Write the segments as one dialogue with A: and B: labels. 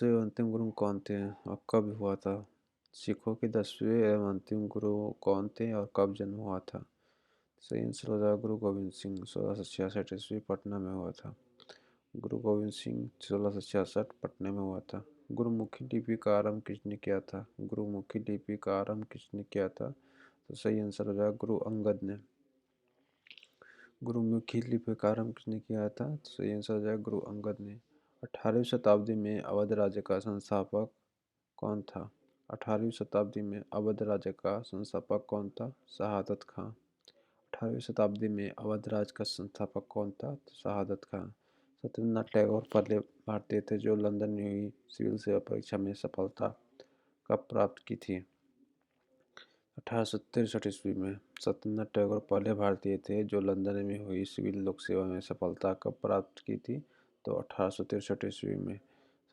A: तो ये अंतिम गुरु कौन थे और कब हुआ था? सिखों के 10वें एवं अंतिम गुरु कौन थे और कब जन्म हुआ था? सही आंसर हो जाएगा गुरु गोविंद सिंह। 1666 ईस्वी पटना में हुआ था। गुरु गोविंद सिंह 1666 पटना में हुआ था। गुरुमुखी लिपि का आरंभ किसने किया था? गुरुमुखी लिपि का आरंभ किसने किया था? तो सही आंसर हो जाएगा गुरु अंगद ने। गुरुमुखी लिपि का आरंभ किसने किया था? तो सही आंसर हो जाएगा गुरु अंगद ने। 18वीं शताब्दी में अवध राज्य का संस्थापक कौन था? 18वीं शताब्दी में अवध राज्य का संस्थापक कौन था? शहादत खां। 18वीं शताब्दी में अवध राज्य का संस्थापक कौन था? तो शहादत खां। सत्येंद्रनाथ टैगोर पहले भारतीय थे जो लंदन में हुई सिविल सेवा परीक्षा में सफलता कब प्राप्त की थी? 1863 ईस्वी में। सत्येंद्रनाथ टैगोर पहले भारतीय थे जो लंदन में हुई सिविल लोक सेवा में सफलता कब प्राप्त की थी? तो 1863 ईस्वी में।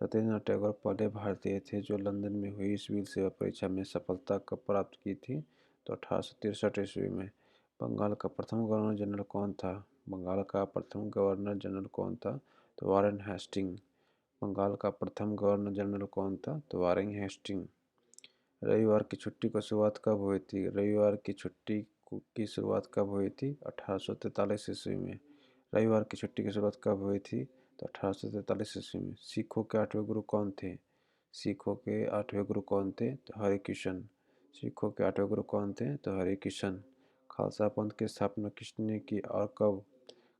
A: सत्येंद्रनाथ टैगोर पहले भारतीय थे जो लंदन में हुई सिविल सेवा परीक्षा में सफलता कब प्राप्त की थी? तो 1863 ईस्वी में। बंगाल का प्रथम गवर्नर जनरल कौन था? बंगाल का प्रथम गवर्नर जनरल कौन था? तो वारेन हेस्टिंग। बंगाल का प्रथम गवर्नर जनरल कौन था? तो वारेन हेस्टिंग। रविवार की छुट्टी की शुरुआत कब हुई थी? रविवार की छुट्टी की शुरुआत कब हुई थी? 1843 ईस्वी में। रविवार की छुट्टी की शुरुआत कब हुई थी? तो 1843 ईस्वी में। सिखों के 8वें गुरु कौन थे? सिखों के 8वें गुरु कौन थे? तो हरिकृष्ण। सिखों के 8वें गुरु कौन थे? तो हरिकृष्ण। खालसा पंथ की स्थापना किसने की और कब?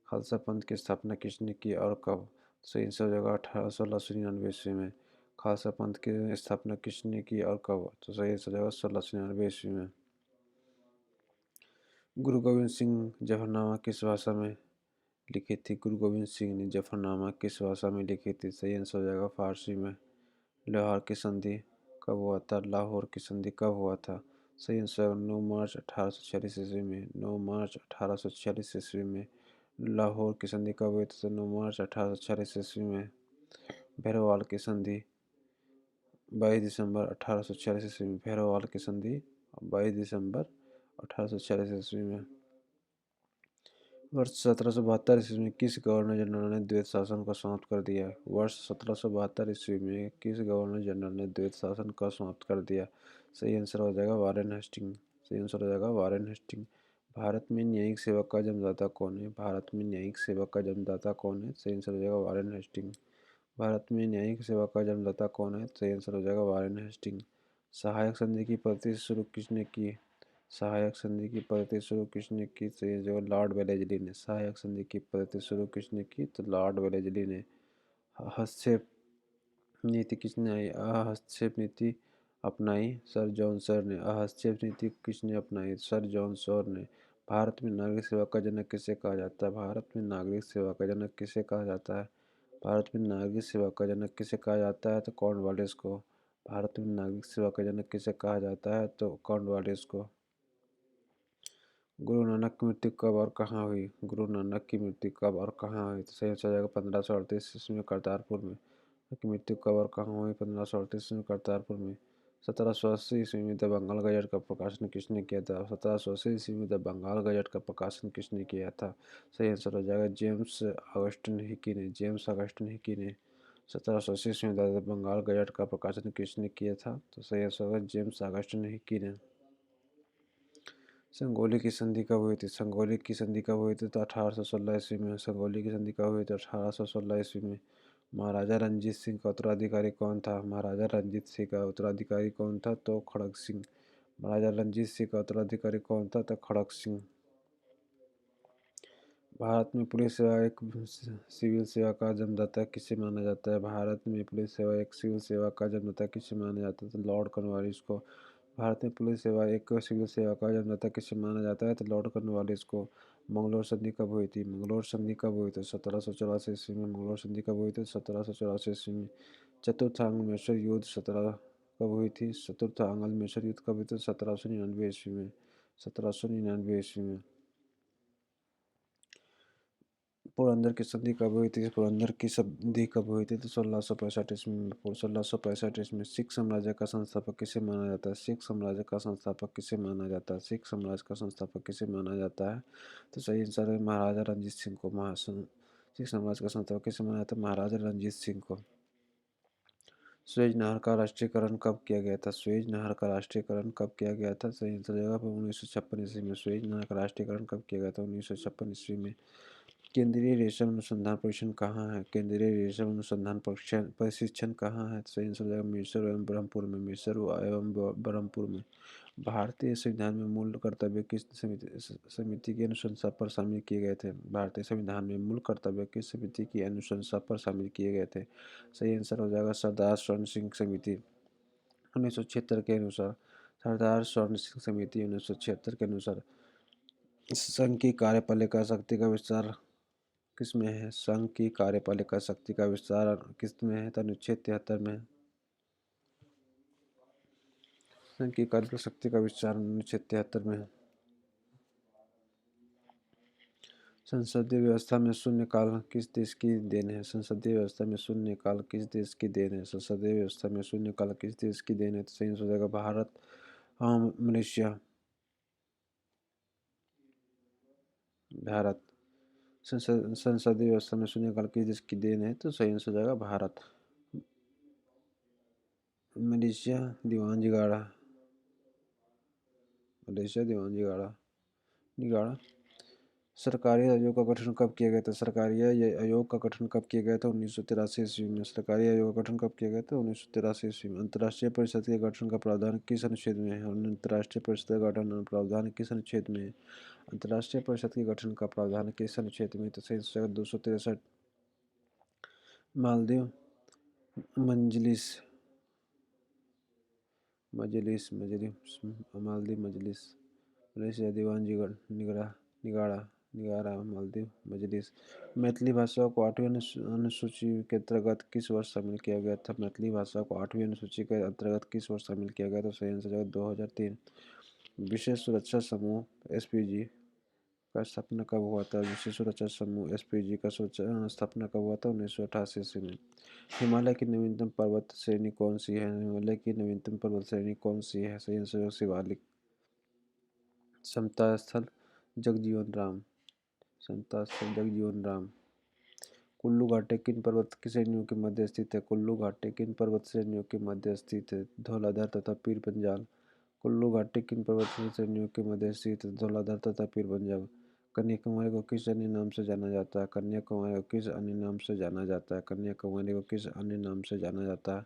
A: खालसा पंथ की स्थापना किसने की और कब? सही आंसर जगह 1699 ईस्वी में। खालसा पंथ की स्थापना किसने की और कब? तो सही आंसर जगह 1699 ईस्वी में। गुरु गोविंद सिंह जफरनामा किस भाषा में लिखी थी? गुरु गोविंद सिंह ने जफरनामा किस भाषा में लिखी थी? सही आंसर हो जाएगा फारसी में। लाहौर की संधि कब हुआ था? लाहौर की संधि कब हुआ था? सही आंसर 9 मार्च 1846 ईस्वी में। 9 मार्च 1846 ईस्वी में लाहौर की संधि कब हुई थी? 9 मार्च 1846 ईस्वी में। भैरववाल की संधि 22 दिसंबर 1846 ईस्वी में। भैरववाल की संधि 22 दिसंबर 1846 ईस्वी में। वर्ष 1772 ईस्वी में किस गवर्नर जनरल ने द्वैत शासन को समाप्त कर दिया? वर्ष 1772 ईस्वी में किस गवर्नर जनरल ने द्वैत शासन को समाप्त कर दिया? सही आंसर हो जाएगा वारेन हेस्टिंग। सही आंसर हो जाएगा वारेन हेस्टिंग। भारत में न्यायिक सेवा का जन्मदाता कौन है? भारत में न्यायिक सेवा का जन्मदाता कौन है? सही आंसर हो जाएगा वारेन हेस्टिंग। भारत में न्यायिक सेवा का जन्मदाता कौन है? सही आंसर हो जाएगा वारेन हेस्टिंग। सहायक संधि की पद्धति शुरू किसने की? सहायक संधि की पद्धति शुरू किसने की? तो ये जो लॉर्ड वेलेजली ने। सहायक संधि की पद्धति शुरू किसने की? तो लॉर्ड वेलेजली ने। हस्तक्षेप नीति किसने आई? हस्तक्षेप नीति अपनाई सर जॉन सर ने। हस्तक्षेप नीति किसने अपनाई? सर जॉन सर ने। भारत में नागरिक सेवा का जनक किसे कहा जाता है? भारत में नागरिक सेवा का जनक किसे कहा जाता है? भारत में नागरिक सेवा का जनक किसे कहा जाता है? तो कॉर्नवालिस को। भारत में नागरिक सेवा का जनक किसे कहा जाता है? तो कॉर्नवालिस को। गुरु नानक की मृत्यु कब और कहाँ हुई? गुरु नानक की मृत्यु कब और कहाँ हुई? तो सही आंसर हो जाएगा 1538 ईस्वी में करतारपुर में। की मृत्यु कब और कहाँ हुई? 1538 ईस्वी में करतारपुर में। 1780 ईस्वी में द बंगाल गजट का प्रकाशन किसने किया था? 1780 ईस्वी में द बंगाल गजट का प्रकाशन किसने किया था? सही आंसर हो जाएगा जेम्स ऑगस्टिन हिकी ने। जेम्स ऑगस्टिन हिकी ने 1780 ईस्वी में द बंगाल गजट का प्रकाशन किसने किया था? तो सही आंसर होगा जेम्स ऑगस्टिन हिकी ने। संगोली की संधि कब हुई थी? संगोली की संधि कब हुई थी? तो 1816 ईस्वी में। संगोली की संधि कब हुई थी? 1816 ईस्वी में। महाराजा रंजीत सिंह का उत्तराधिकारी कौन था? महाराजा रंजीत सिंह का उत्तराधिकारी कौन था? तो खड़ग सिंह। महाराजा रंजीत सिंह का उत्तराधिकारी कौन था? तो खड़ग सिंह। भारत में पुलिस सेवा एक सिविल सेवा का जन्मदाता किसे माना जाता है? भारत में पुलिस सेवा एक सिविल सेवा का जन्मदाता किसे माना जाता है? तो लॉर्ड कॉर्नवालिस को। भारत में पुलिस सेवा एक सिविल सेवा का जन्मदाता किसे माना जाता है? तो लॉर्ड कॉर्नवालिस को। मंगलोर संधि कब हुई थी? मंगलोर संधि कब हुई थी? 1784 ईस्वी में। मंगलोर संधि कब हुई थी? 1784 ईस्वी में। चतुर्थ आंग्ल युद्ध 17 कब हुई थी? चतुर्थ आंग्ल युद्ध कब हुई थी? 1799 ईस्वी में। 1799 ईस्वी में। पुरंदर की संधि कब हुई थी? पुरंदर की संधि कब हुई थी? तो 1665 ईस्वी में। 1665 ईस्वी में। सिख साम्राज्य का संस्थापक किसे माना जाता है? सिख साम्राज्य का संस्थापक किसे माना जाता है? सिख साम्राज्य का संस्थापक किसे माना जाता है? तो सही आंसर है महाराजा रंजीत सिंह को। सिख साम्राज्य का संस्थापक किसे माना जाता है? महाराजा रंजीत सिंह को। स्वेज नहर का राष्ट्रीयकरण कब किया गया था? स्वेज नहर का राष्ट्रीयकरण कब किया गया था? सही आंसर जगह पर 1956 ईस्वी में। स्वेज नहर का राष्ट्रीयकरण कब किया गया था? 1956 ईस्वी में। केंद्रीय रेशम अनुसंधान प्रशिक्षण कहाँ है? केंद्रीय रेशम अनुसंधान प्रशिक्षण कहाँ है? सही आंसर जगह मिसर एवं ब्रह्मपुर में। मिसर एवं ब्रह्मपुर में। भारतीय संविधान में मूल कर्तव्य किस समिति की अनुशंसा पर शामिल किए गए थे? भारतीय संविधान में मूल कर्तव्य किस समिति की अनुशंसा पर शामिल किए गए थे? सही आंसर हो जाएगा सरदार स्वर्ण सिंह समिति 1976 के अनुसार। सरदार स्वर्ण सिंह समिति 1976 के अनुसार संघ की कार्यपालिका शक्ति का विस्तार किसमें है? संघ की कार्यपालिका शक्ति का विस्तार किसमें है? तो अनुच्छेद 73 में। संघ की कार्यपालिका शक्ति का विस्तार अनुच्छेद 73 में है। संसदीय व्यवस्था में शून्यकाल किस देश की देन है? संसदीय व्यवस्था में शून्यकाल किस देश की देन है? संसदीय व्यवस्था में शून्यकाल किस देश की देन है? तो सही हो जाएगा भारत। हाँ, मलेशिया। भारत। संसदीय व्यवस्था में शून्यकाल किस देश की देन है? तो सही हो जाएगा भारत। मलेशिया दीवान गाड़ा। मलेशिया दीवान गाड़ा निगाड़ा। सरकारी आयोग का गठन कब किया गया था? सरकारी आयोग का गठन कब किया गया था? 1983 ईस्वी में। सरकारी आयोग का गठन कब किया गया था? 1983 ईस्वी में। अंतर्राष्ट्रीय परिषद के गठन का प्रावधान किस अनुच्छेद में है? अंतर्राष्ट्रीय परिषद का गठन प्रावधान किस अनुच्छेद में है? अंतर्राष्ट्रीय परिषद के गठन का प्रावधान किस अनुच्छेद में? तो सही 263। मालदीव मजलिस मजलिस मजलिस मालदीव मजलिस। मलेशिया दीवान निगड़ा निगाड़ा निगारा मालदीव मजलिस। मैथिली भाषा को 8वीं अनुसूची के अंतर्गत किस वर्ष शामिल किया गया था? मैथिली भाषा को 8वीं अनुसूची के अंतर्गत किस वर्ष शामिल किया गया था? सही आंसर 2003। विशेष सुरक्षा समूह एसपीजी का स्थापना कब हुआ था? विशेष सुरक्षा समूह एसपीजी का स्थापना कब हुआ था? 1988 ईस्वी में। हिमालय की नवीनतम पर्वत श्रेणी कौन सी है? हिमालय की नवीनतम पर्वत श्रेणी कौन सी है? सही आंसर शिवालिक। समता स्थल जगजीवन राम। समता स्थल जगजीवन राम। कुल्लू घाटी किन पर्वत की श्रेणियों के मध्य स्थित है? कुल्लू घाटी किन पर्वत श्रेणियों के मध्य स्थित है? धौलाधार तथा पीर पंजाल। कुल्लू घाटी किन पर्वत श्रेणियों के मध्य स्थित है? धौलाधार तथा पीर पंजाल। कन्याकुमारी को किस अन्य नाम से जाना जाता है? कन्याकुमारी को किस अन्य नाम से जाना जाता है? कन्याकुमारी को किस अन्य नाम से जाना जाता है?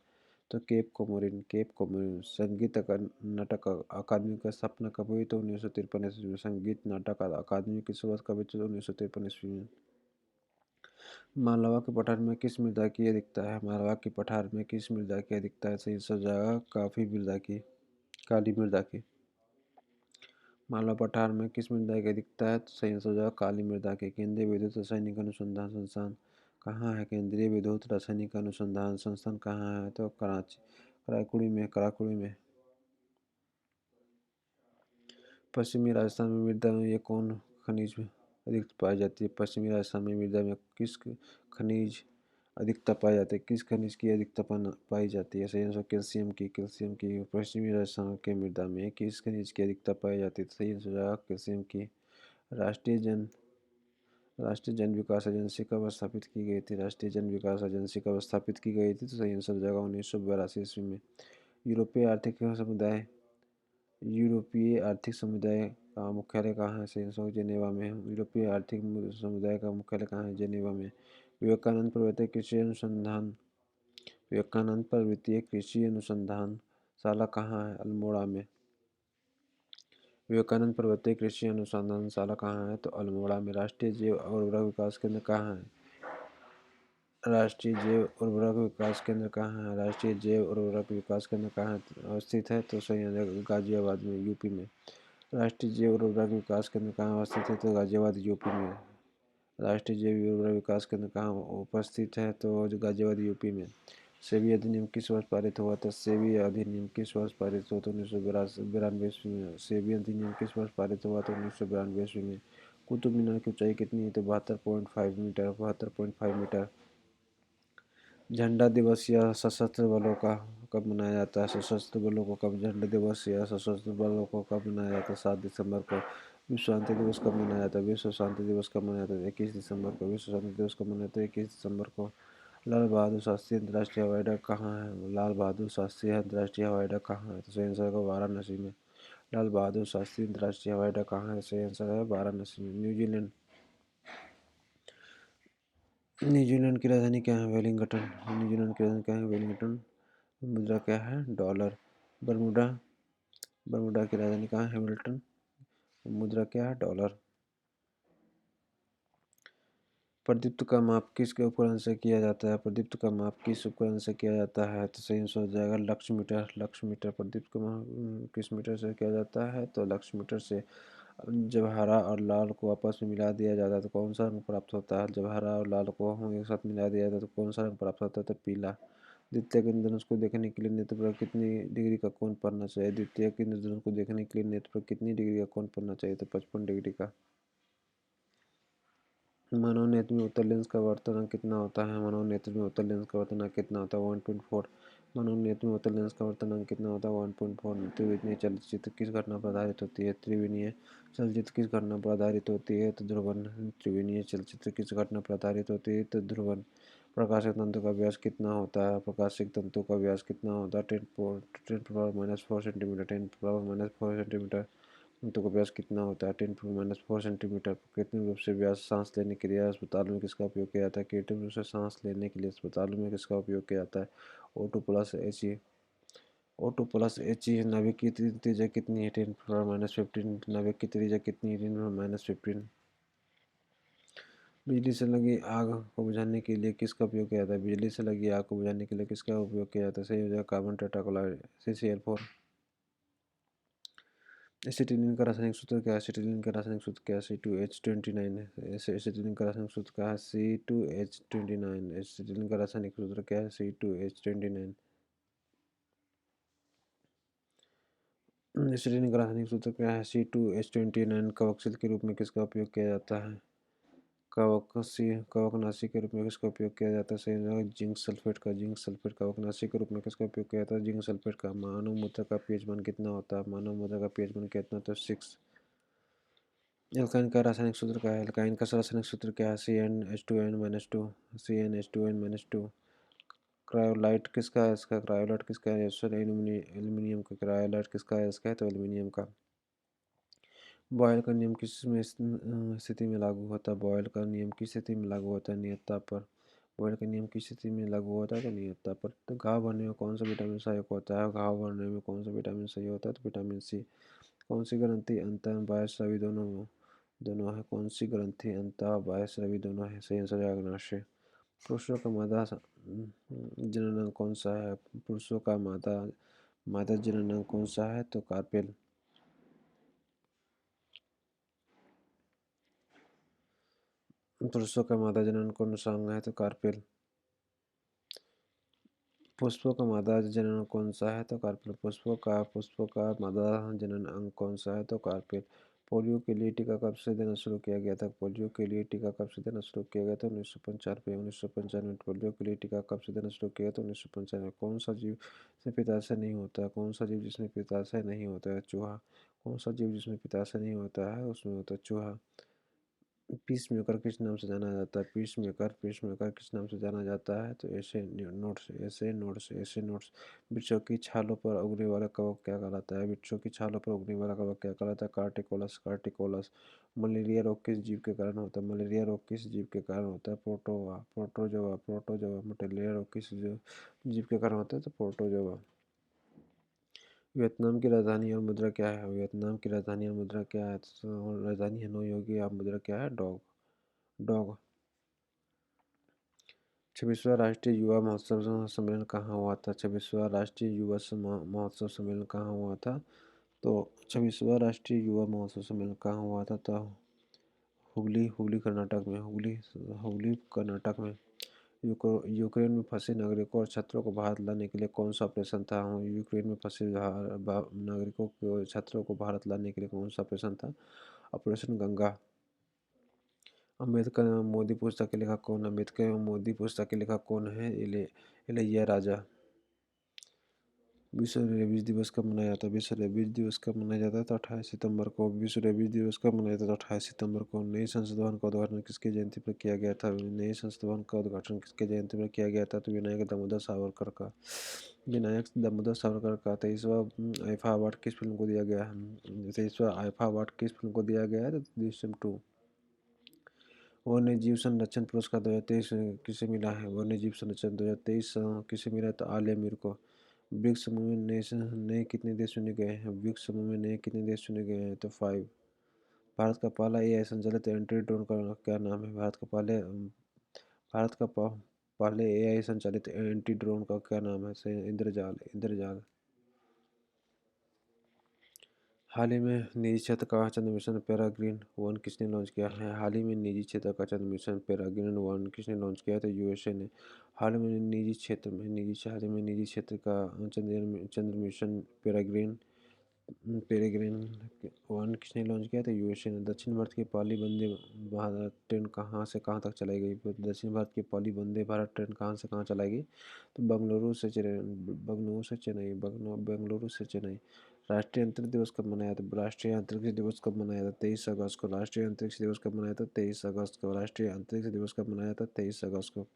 A: तो केप कोमोरिन। Cap Comorin. संगीत नाटक अकादमी की स्थापना कब हुई? तो 1953 ईस्वी में। संगीत नाटक अकादमी की शुरुआत कब हुई? तो 1953 ईस्वी में। मालवा के पठार में किस मृदा की अधिकता है? मालवा के पठार में किस मृदा की अधिकता है? सही जगह काफी मृदा की, काली मृदा की। मालवा पठार में किस मृदा की अधिकता है? तो सही जगह काली मृदा की। केंद्रीय विद्युत रासायनिक अनुसंधान संस्थान कहाँ है? केंद्रीय विद्युत रासायनिक अनुसंधान संस्थान कहाँ है? तो कराची कराईकुड़ी में। कराईकुड़ी में। पश्चिमी राजस्थान में मृदा में ये कौन खनिज अधिक पाई जाती है? पश्चिमी राजस्थान में मृदा में किस खनिज अधिकता पाई जाती है? किस खनिज की अधिकता पाई जाती है? सही आंसर कैल्शियम की। कैल्शियम की। पश्चिमी राजस्थान के मृदा में किस खनिज की अधिकता पाई जाती है? सही आंसर कैल्शियम की। राष्ट्रीय जन राष्ट्रीय जन विकास एजेंसी कब स्थापित की गई थी? राष्ट्रीय जन विकास एजेंसी कब स्थापित की गई थी? तो सही आंसर जाएगा 1982 ईस्वी में। यूरोपीय आर्थिक समुदाय यूरोपीय आर्थिक समुदाय का मुख्यालय कहाँ है? सही आंसर जेनेवा में। यूरोपीय आर्थिक समुदाय का मुख्यालय कहाँ है? जेनेवा में। विवेकानंद पर्वतीय कृषि अनुसंधान विवेकानंद पर्वतीय कृषि अनुसंधान शाला कहाँ है? अल्मोड़ा में। विवेकानंद पर्वतीय कृषि अनुसंधान शाला कहाँ है? तो अल्मोड़ा में। राष्ट्रीय जैव और उर्वरक विकास केंद्र कहाँ है? राष्ट्रीय जैव उर्वरक विकास केंद्र कहाँ है? राष्ट्रीय जैव उर्वरक विकास केंद्र कहाँ अवस्थित है? तो सही है गाजियाबाद में, यूपी में। राष्ट्रीय जैव उर्वरक विकास केंद्र कहाँ अवस्थित है? तो गाजियाबाद यूपी में। राष्ट्रीय जैव उर्वरक विकास केंद्र कहाँ उपस्थित है? तो गाजियाबाद यूपी में। सेबी अधिनियम किस वर्ष पारित हुआ था? सेबी अधिनियम किस वर्ष पारित हुआ था? 1992 ईस्वी में। सेबी अधिनियम किस वर्ष पारित हुआ था? 1992 ईस्वी में। कुतुब मीनार की ऊंचाई कितनी है? तो 72.5 मीटर। 72.5 मीटर। झंडा दिवस या सशस्त्र बलों का कब मनाया जाता है? सशस्त्र बलों को कब झंडा दिवस या सशस्त्र बलों को कब मनाया जाता है? 7 दिसंबर को। विश्व शांति दिवस कब मनाया जाता है? विश्व शांति दिवस कब मनाया जाता है? 21 दिसंबर को। विश्व शांति दिवस कब मनाया जाता है? 21 दिसंबर को। लाल बहादुर शास्त्री अंतर्राष्ट्रीय हवाई अड्डा कहाँ है? लाल बहादुर शास्त्री अंतर्राष्ट्रीय हवाई अड्डा कहाँ है? तो सही आंसर होगा वाराणसी में। लाल बहादुर शास्त्री अंतर्राष्ट्रीय हवाई अड्डा कहाँ है? सही आंसर है वाराणसी में। न्यूजीलैंड न्यूजीलैंड की राजधानी क्या है? वेलिंगटन। न्यूजीलैंड की राजधानी क्या है? वेलिंगटन। मुद्रा क्या है? डॉलर। बरमूडा बरमूडा की राजधानी कहाँ है? हैमिल्टन। मुद्रा क्या है? डॉलर। प्रदीप्त का माप किस उपकरण से किया जाता है? प्रदीप्त का माप किस उपकरण से किया जाता है? तो सही आंसर हो जाएगा लक्स मीटर। Lux meter. प्रदीप्त का माप किस मीटर से किया जाता है? तो लक्स मीटर से। जब हरा और लाल को आपस में मिला दिया जाता है तो कौन सा रंग प्राप्त होता है? जब हरा और लाल को एक साथ मिला दिया जाता है तो कौन सा रंग प्राप्त होता है? तो पीला। द्वितीयक इंद्रधनुष को देखने के लिए नेत्र पर कितनी डिग्री का कोण पड़ना चाहिए? द्वितीयक इंद्रधनुष को देखने के लिए नेत्र पर कितनी डिग्री का कोण पड़ना चाहिए? तो 55 डिग्री का। मानव नेत्र में उत्तल लेंस का वर्तनांक कितना होता है? मानव नेत्र में उत्तल लेंस का वर्तनांक कितना होता है? 1.4। मानव नेत्र में उत्तल लेंस का वर्तनांक कितना होता है? 1.4। त्रिविमीय चलचित्र किस घटना पर आधारित होती है? त्रिविमीय चलचित्र किस घटना पर आधारित होती है? तो ध्रुवन। त्रिविमीय चलचित्र किस घटना पर आधारित होती है? तो ध्रुवन। प्रकाशिक तंतु का व्यास कितना होता है? प्रकाशिक तंतु का व्यास कितना होता है? 10⁻⁴ सेंटीमीटर। 10⁻⁴ सेंटीमीटर। तंतु का व्यास कितना होता है? 10⁻⁴ सेंटीमीटर। कृत्रिम रूप से व्यास सांस लेने के लिए अस्पतालों में किसका उपयोग किया जाता है? कृत्रिम रूप से सांस लेने के लिए अस्पतालों में किसका उपयोग किया जाता है? O2+He। O2+He। नाभिक की त्रिज्या कितनी है? 10⁻⁻15। नाभिक की त्रिज्या कितनी है? 10⁻⁻15। बिजली से लगी आग को बुझाने के लिए किसका उपयोग किया जाता है? बिजली से लगी आग को बुझाने के लिए किसका उपयोग किया जाता है? सही हो जाएगा कार्बन टेट्राक्लोराइड CCl4। एसिटिलीन का रासायनिक सूत्र क्या है? एसिटिलीन का रासायनिक सूत्र क्या है? C2H29 है। एसिटिलीन का रासायनिक सूत्र क्या है? C2H29। एसिटिलीन का रासायनिक सूत्र क्या है? C2H29। एसिटिलीन का रासायनिक सूत्र क्या है? C2H29। कवकशील के रूप में किसका उपयोग किया जाता है? कवकनाशी के रूप में किसका उपयोग किया जाता है? सही जगह जिंक सल्फेट का। जिंक सल्फेट कवकनाशी के रूप में किसका उपयोग किया जाता है? जिंक सल्फेट का। मानव मूत्र का पीएच मान कितना होता है? मानव मूत्र का पीएच मान कितना होता है? 6। एल्काइन का रासायनिक सूत्र क्या है? एल्काइन का रासायनिक सूत्र क्या है? CnH2n-2। CnH2n-2। क्रायोलाइट किसका है? इसका क्रायोलाइट किसका है? एल्यूमिनियम का। क्रायोलाइट किसका है? इसका है तो एल्यूमिनियम का। बॉयल का नियम किस में स्थिति में लागू होता है? बॉयल का नियम किस स्थिति में लागू होता है? नियतता पर। बॉयल का नियम किस स्थिति में लागू होता है? तो नियतता पर। तो घाव भरने में कौन सा विटामिन सहायक होता है? घाव भरने में कौन सा विटामिन सही होता है? तो विटामिन C। कौन सी ग्रंथि अंतः बाह्य स्रावी दोनों दोनों है? कौन सी ग्रंथि अंतः बाह्य स्रावी दोनों है? सही आंसर है अग्नाशय। पुरुषों का मादा जननांग कौन सा है? पुरुषों का मादा जननांग कौन सा है? तो कार्पेल। पुरुषों का मादा जनन कौन सा अंग है? तो कार्पेल। पुष्पों का मादा जनन कौन सा है? तो कार्पेल। पुष्पों का मादा जनन अंग कौन सा है? तो कार्पेल। पोलियो के लिए टीका कब से देना शुरू किया गया था? पोलियो के लिए टीका कब से देना शुरू किया गया था? 1995। 1995। पोलियो के लिए टीका कब से देना शुरू किया था? 1995। कौन सा जीव जिसमें पित्ताशय नहीं होता? कौन सा जीव जिसमें पित्ताशय नहीं होता है? चूहा। कौन सा जीव जिसमें पित्ताशय नहीं होता है? उसमें होता है चूहा। पीस मेकर किस नाम से जाना जाता है? पीस मेकर किस नाम से जाना जाता है? तो ऐसे नोट्स। वृक्षों की छालों पर उगने वाला कवक क्या कहलाता है? वृक्षों की छालों पर उगने वाला कवक क्या कहलाता है? कार्टिकोलस। मलेरिया रोग किस जीव के कारण होता है? मलेरिया रोग किस जीव के कारण होता है? प्रोटोजोआ। मलेरिया रोग किस जीव के कारण होता है? तो प्रोटोजोआ। वियतनाम की राजधानी और मुद्रा क्या है? वियतनाम की राजधानी और मुद्रा क्या है? तो राजधानी हनोई होगी और मुद्रा क्या है? डॉग। 26वां राष्ट्रीय युवा महोत्सव सम्मेलन कहाँ हुआ था? 26वां राष्ट्रीय युवा महोत्सव सम्मेलन कहाँ हुआ था? तो 26वां राष्ट्रीय युवा महोत्सव सम्मेलन कहाँ हुआ था? तो हुगली कर्नाटक में। हुगली कर्नाटक में। यूक्रेन में फंसे नागरिकों और छात्रों को भारत लाने के लिए कौन सा ऑपरेशन था? यूक्रेन में फंसे नागरिकों को छात्रों को भारत लाने के लिए कौन सा ऑपरेशन था? ऑपरेशन गंगा। अम्बेडकर एवं मोदी पुस्तक के लेखक कौन? अम्बेडकर एवं मोदी पुस्तक के लेखक कौन है? इलैया राजा। विश्व रेबीज दिवस कब मनाया जाता है? विश्व रेबीज दिवस कब मनाया जाता है? तो 28 सितंबर को। विश्व रेबीज दिवस कब मनाया जाता है? तो 28 सितंबर को। नई संसद भवन का उद्घाटन किसकी जयंती पर किया गया था? नई संसद भवन का उद्घाटन किसकी जयंती पर किया गया था? तो विनायक दामोदर सावरकर का। विनायक दामोदर सावरकर का 23वां आईफा अवार्ड किस फिल्म को दिया गया है? 23वां आईफा अवार्ड किस फिल्म को दिया गया है? तो दृश्यम 2। वन्य जीव संरक्षण पुरस्कार 2023 किसे मिला है? वन्य जीव संरक्षण 2023 किसे मिला? तो आलिया मीर को। ब्रिक्स समूह में नए कितने देश चुने गए हैं? ब्रिक्स समूह में नए कितने देश चुने गए हैं? तो 5। भारत का पहला एआई संचालित एंटी ड्रोन का क्या नाम है? भारत का पहले एआई संचालित एंटी ड्रोन का क्या नाम है? इंद्रजाल। इंद्रजाल। हाल ही में निजी क्षेत्र का चंद्र मिशन पेरेग्रीन-1 किसने लॉन्च किया है? हाल ही में निजी क्षेत्र का चंद्र मिशन पेरेग्रीन-1 किसने लॉन्च किया है? तो यूएसए ने। हाल ही में निजी क्षेत्र का चंद्र मिशन पेरेग्रीन-1 किसने लॉन्च किया? तो यूएसए ने। दक्षिण भारत की पहली वंदे भारत ट्रेन कहाँ से कहाँ तक चलाई गई? दक्षिण भारत की पहली वंदे भारत ट्रेन कहाँ से कहाँ चलाई गई? तो बेंगलुरु से चेन्नई। राष्ट्रीय अंतरिक्ष दिवस कब मनाया था? राष्ट्रीय अंतरिक्ष दिवस कब मनाया था? 23 अगस्त को। राष्ट्रीय अंतरिक्ष दिवस कब मनाया था? 23 अगस्त को। राष्ट्रीय अंतरिक्ष दिवस कब मनाया था? 23 अगस्त को।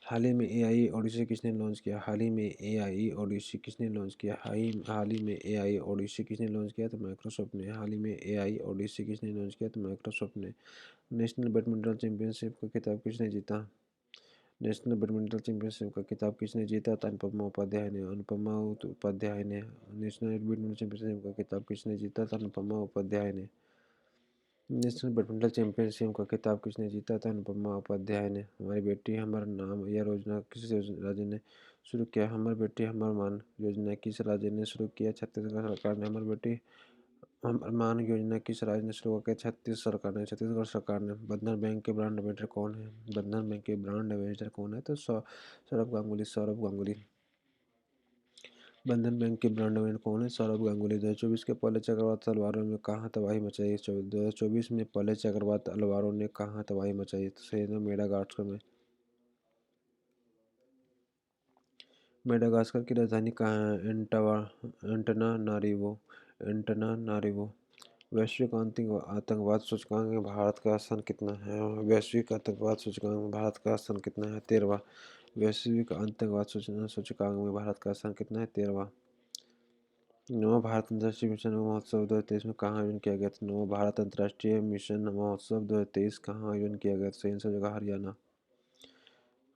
A: हाल ही में एआई ओडिसी किसने लॉन्च किया? हाल ही में एआई ओडिसी किसने लॉन्च किया? हाल ही में एआई ओडिसी किसने लॉन्च किया? तो माइक्रोसॉफ्ट ने। हाल ही में एआई ओडिसी किसने लॉन्च किया? तो माइक्रोसॉफ्ट ने। नेशनल बैडमिंटन चैंपियनशिप का खिताब किसने जीता? नेशनल बैडमिंटन चैंपियनशिप का खिताब किसने जीता? तो अनुपमा उपाध्याय ने। उपाध्याय ने। नेशनल बैडमिंटन चैंपियनशिप का खिताब किसने जीता? तो अनुपमा उपाध्याय ने। नेशनल बैडमिंटन चैंपियनशिप का खिताब किसने जीता? था अनुपमा उपाध्याय ने। हमारी बेटी हमारा नाम यह योजना किस राज्य ने शुरू किया? हमारी बेटी हमारा मान योजना किस राज्य ने शुरू किया? छत्तीसगढ़ सरकार ने। हमारी बेटी हमारा मान योजना किस राज्य ने शुरू किया? छत्तीसगढ़ सरकार ने। बंधन बैंक के ब्रांड एम्बेसडर कौन है? बंधन बैंक के ब्रांड एम्बेसडर कौन है? तो सौरभ गांगुली। बंधन बैंक के ब्रांड एम्बेसडर कौन है? सौरभ गांगुली। 2024 के पहले चक्रवात तलवारों में कहाँ तबाही मचाई? 2024 में पहले चक्रवात तलवारों ने कहाँ तबाही मचाई? तो सही है मेडागास्कर में। मेडागास्कर की राजधानी कहाँ है? एंटनानारिवो। वैश्विक आतंकवाद सूचकांक में भारत का स्थान कितना है? वैश्विक आतंकवाद सूचकांक में भारत का स्थान कितना है? 13वां। वैश्विक आतंकवाद सूचकांक में भारत का स्थान कितना है? 13वां। नवा भारत अंतर्राष्ट्रीय मिशन महोत्सव 2023 में कहाँ आयोजन किया गया था? नवा भारत अंतर्राष्ट्रीय मिशन महोत्सव 2023 कहाँ आयोजन किया गया था? सही आंसर जगह हरियाणा।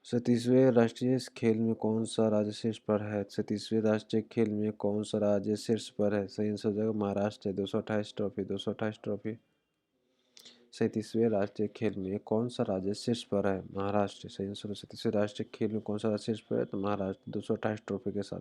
A: 37वें राष्ट्रीय खेल में कौन सा राज्य शीर्ष पर है? 37वें राष्ट्रीय खेल में कौन सा राज्य शीर्ष पर है? सही आंसर जगह महाराष्ट्र है। 228 ट्रॉफी। 37वें राष्ट्रीय खेल में कौन सा राज्य शीर्ष पर है? महाराष्ट्र। सही आंसर। 37वें राष्ट्रीय खेल में कौन सा राज्य शीर्ष पर है? तो महाराष्ट्र 228 ट्रॉफी के साथ।